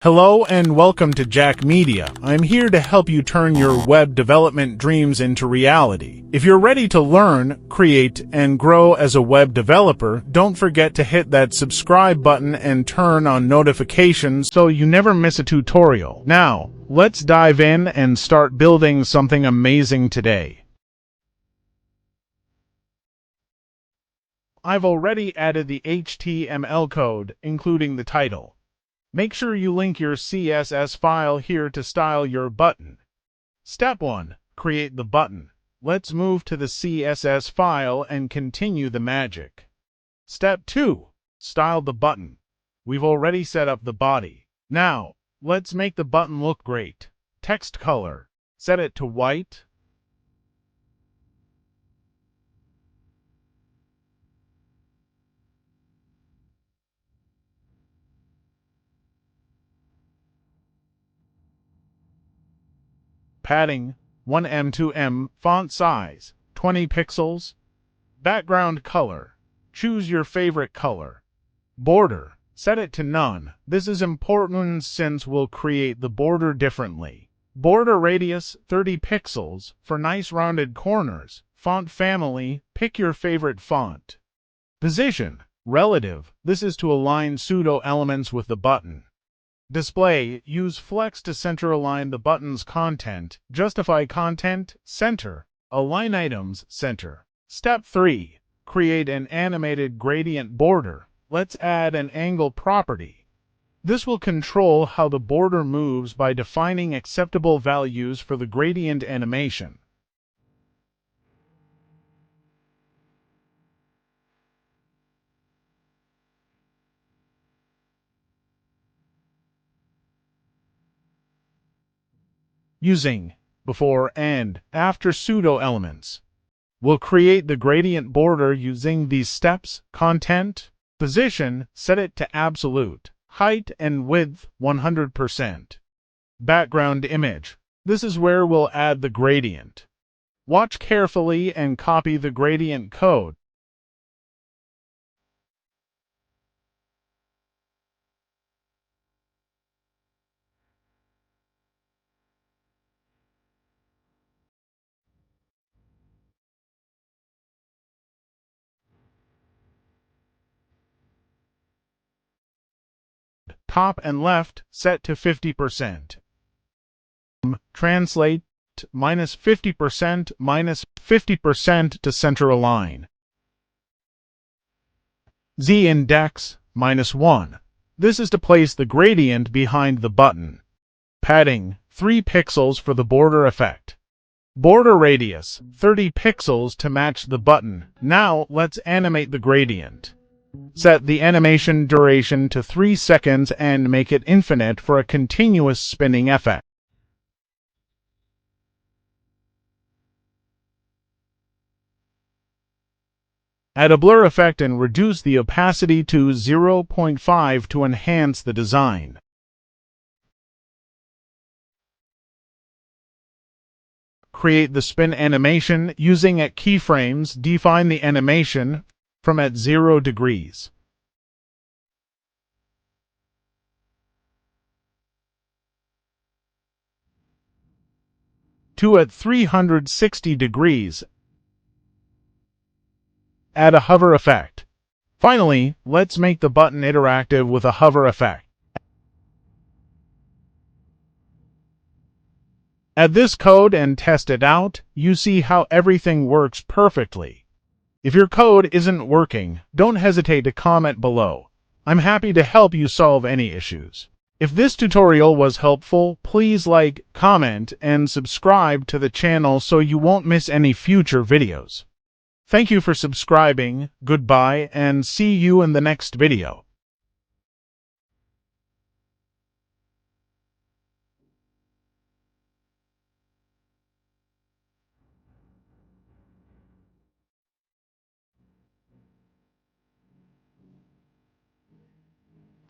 Hello and welcome to Jack Media. I'm here to help you turn your web development dreams into reality. If you're ready to learn, create, and grow as a web developer, don't forget to hit that subscribe button and turn on notifications so you never miss a tutorial. Now, let's dive in and start building something amazing today. I've already added the HTML code, including the title. Make sure you link your CSS file here to style your button. Step 1. Create the button. Let's move to the CSS file and continue the magic. Step 2. Style the button. We've already set up the body. Now, let's make the button look great. Text color. Set it to white. Padding 1 to m, font size 20 pixels. Background color. Choose your favorite color. Border. Set it to none. This is important since we'll create the border differently. Border radius 30 pixels for nice rounded corners. Font family. Pick your favorite font. Position. Relative. This is to align pseudo elements with the button. Display. Use flex to center align the button's content. Justify content. Center. Align items. Center. Step 3. Create an animated gradient border. Let's add an angle property. This will control how the border moves by defining acceptable values for the gradient animation. Using before and after pseudo elements. We'll create the gradient border using these steps. Content. Position. Set it to absolute. Height and width 100%. Background image. This is where we'll add the gradient. Watch carefully and copy the gradient code. Top and left set to 50%. Translate -50% -50% to center align. Z-index -1. This is to place the gradient behind the button. Padding 3 pixels for the border effect. Border radius 30 pixels to match the button. Now let's animate the gradient. Set the animation duration to 3 seconds and make it infinite for a continuous spinning effect. Add a blur effect and reduce the opacity to 0.5 to enhance the design. Create the spin animation using at keyframes. Define the animation from at 0 degrees. To at 360 degrees. Add a hover effect. Finally, let's make the button interactive with a hover effect. Add this code and test it out. You see how everything works perfectly. If your code isn't working, don't hesitate to comment below. I'm happy to help you solve any issues. If this tutorial was helpful, please like, comment, and subscribe to the channel so you won't miss any future videos. Thank you for subscribing, goodbye, and see you in the next video.